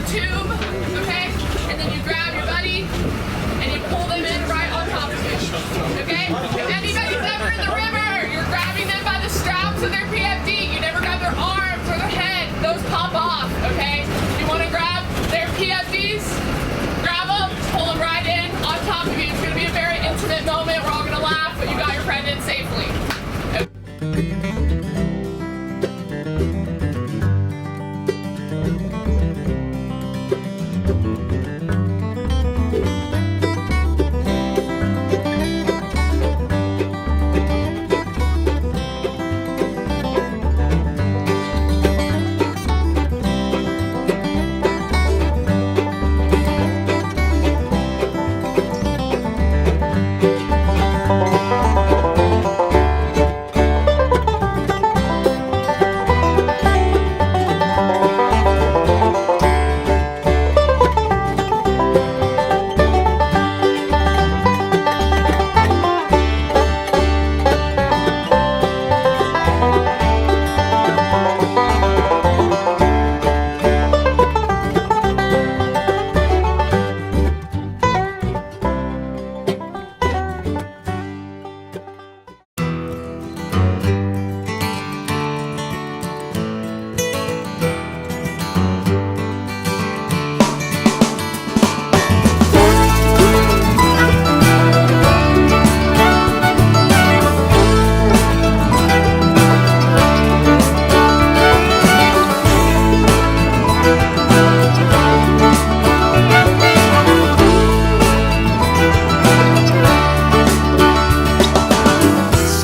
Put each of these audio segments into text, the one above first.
tube, okay? And then you grab your buddy and you pull them in right on top of you, okay? If anybody's ever in the river, you're grabbing them by the straps of their PFD. You never grab their arms or their head. Those pop off, okay? You want to grab their PFDs, grab them, pull them right in on top of you. It's going to be a very intimate moment. We're all going to laugh, but you got your friend in safely.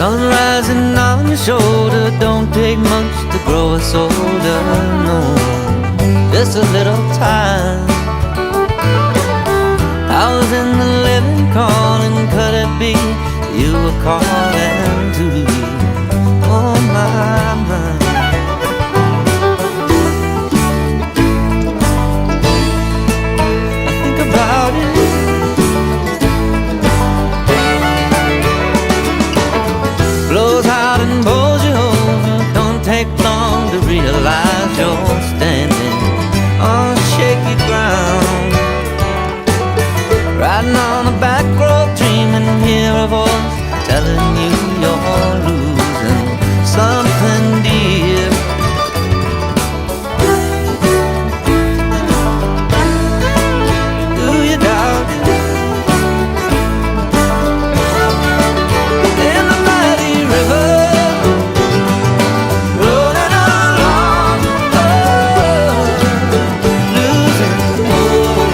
Sun rising on your shoulder, don't take much to grow us older, no, just a little time. I was in the living calling, could it be you were calling too? Oh my, my. I think about it. Blows out and bowls you over. Don't take long to realize you're standing on shaky ground. Riding on the back road, dreaming, hear a voice telling you you're losing something dear. Do you doubt it? In the mighty river, rolling along, losing hope.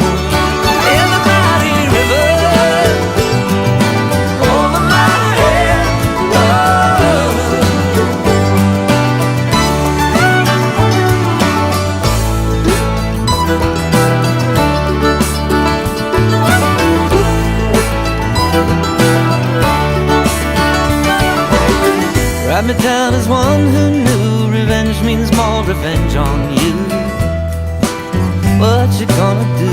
In the mighty river, over my head, write me down as one who knew revenge means more revenge on you. What you gonna do?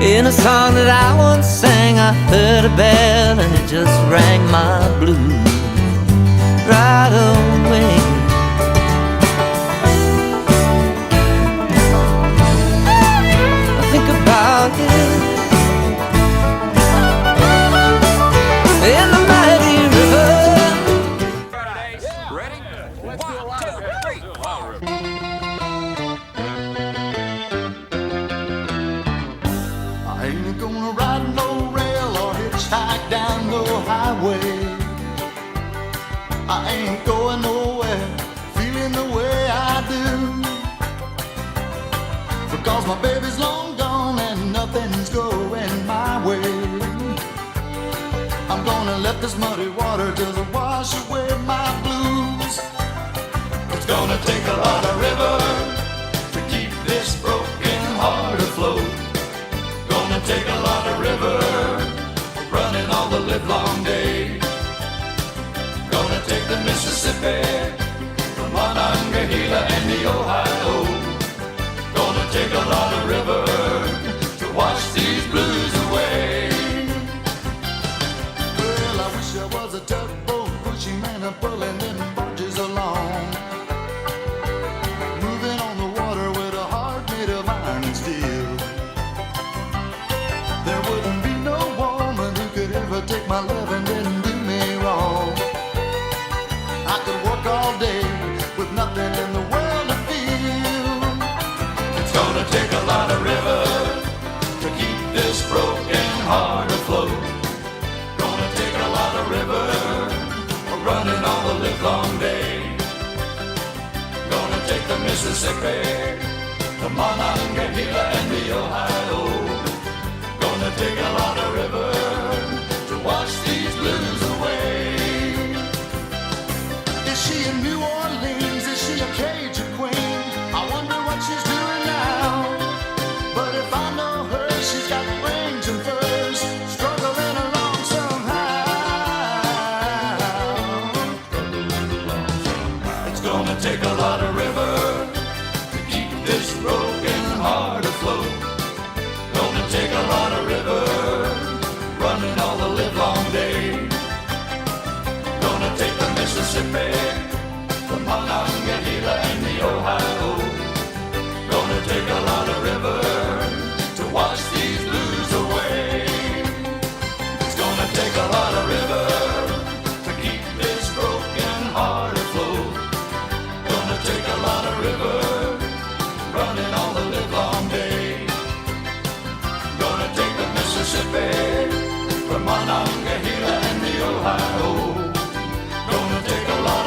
In a song that I once sang, I heard a bell and it just rang my blues right away. I think about it. In the mighty river. Ready? 1, 2, 3. I ain't gonna ride no rail or hitchhike down no highway. I ain't going nowhere feeling the way I do, because my baby's long gone and nothing's going my way. I'm gonna let this muddy water just wash away my blues. It's gonna take a lot of river to keep this broken heart afloat. Gonna take a lot of river running all the livelong day. Gonna take the Mississippi from Monongahela and the Ohio. Gonna take a lot of river to wash these blues away. Well, I wish I was a tugboat pushing and a pulling them barges along. Mississippi, the Monongahela and the Ohio. Gonna take a lot of river to wash these blues away. Is she in New Orleans? Is she a Cajun queen? I wonder what she's doing now. But if I know her, she's got rings and furs, struggling along somehow. It's gonna take a lot of river to keep this broken heart afloat. Gonna take a lot of river running all the livelong day. Gonna take the Mississippi, the Monongahela and the Ohio. Gonna take a lot of river to wash these blues away. It's gonna take a lot of river to keep this broken heart afloat. Gonna take a lot of river running all the livelong day. Gonna take the Mississippi, the Monongahela and the Ohio. Gonna take a lot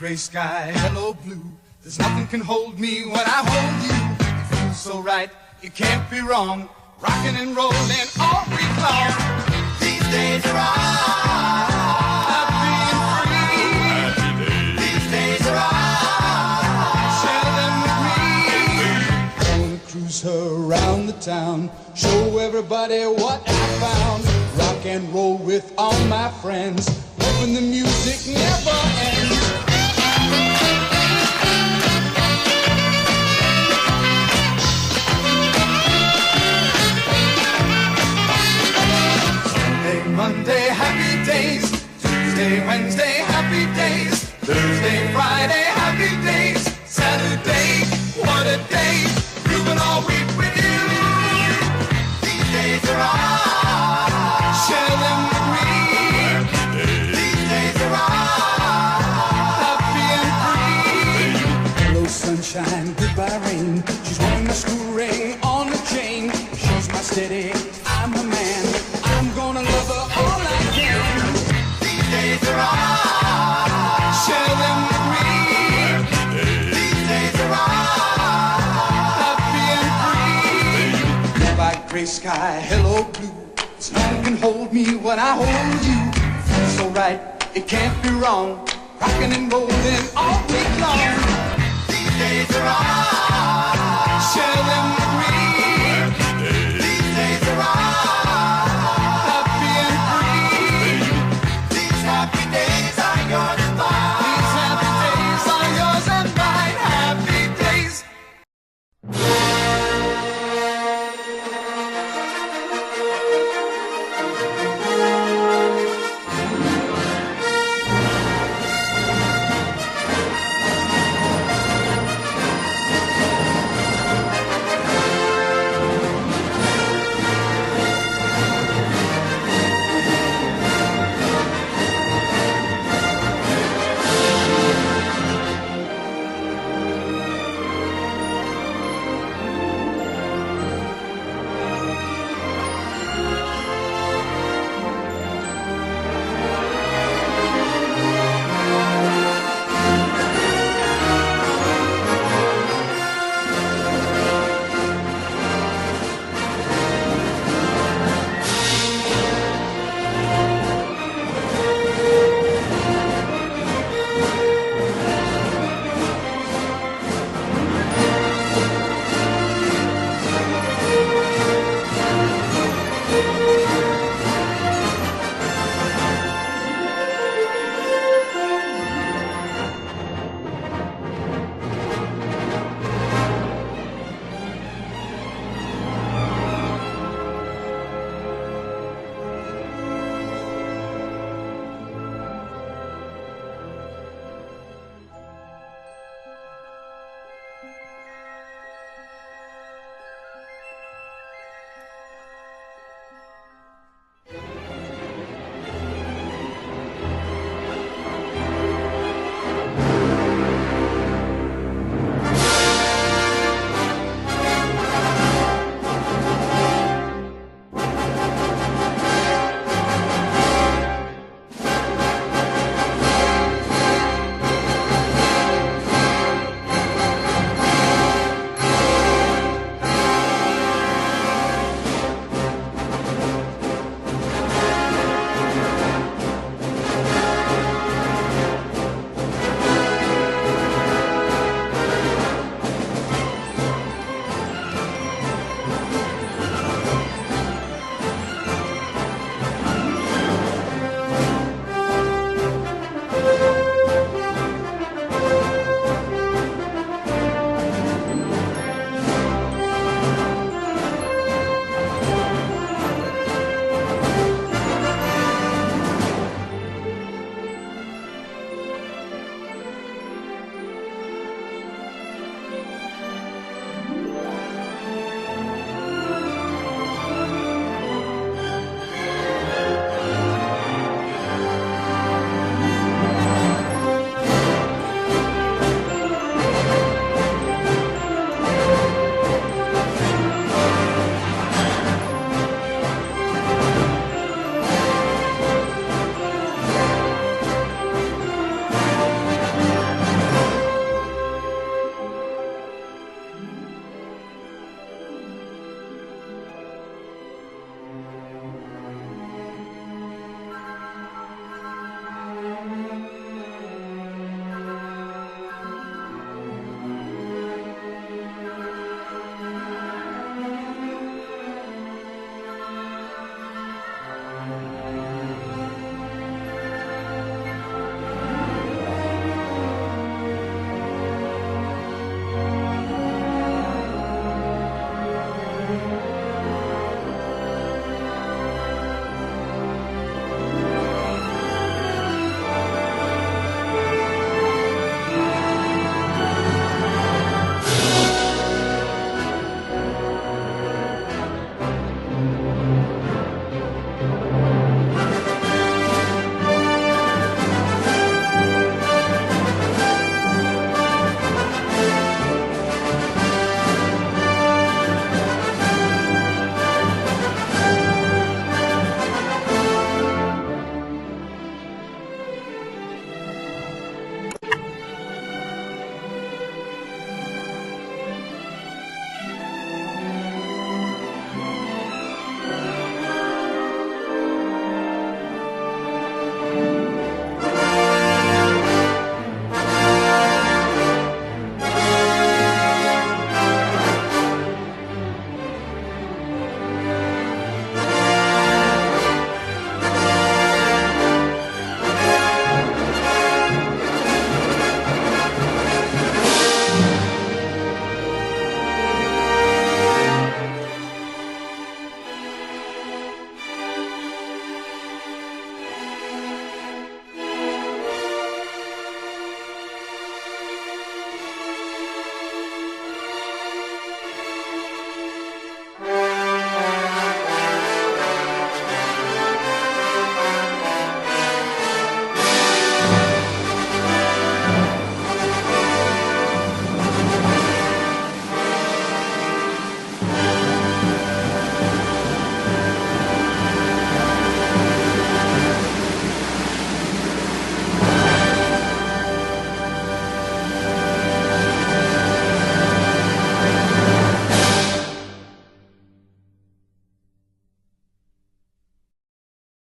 gray sky, hello blue. There's nothing can hold me when I hold you. It feels so right, it can't be wrong. Rocking and rolling all week long. These days are ours, being free. These days are ours, share them with me. Gonna cruise her around the town, show everybody what I found. Rock and roll with all my friends, hoping the music never ends. Monday, happy days. Tuesday, Wednesday, happy days. Thursday, Friday, happy days. Saturday, what a day. Grooving all week with you. These days are ours, share them with me. These days are ours, happy and free. Hello sunshine, goodbye rain. She's wearing my school ring on the chain. She's my steady, I'm her man. I'm gonna love her all I can. These days are ours, share them with me. These days are ours, happy and free. Blue like gray sky, hello blue. Nothing can hold me when I hold you. Feels so right, it can't be wrong. Rocking and rolling all week long. These days are ours, share them with me.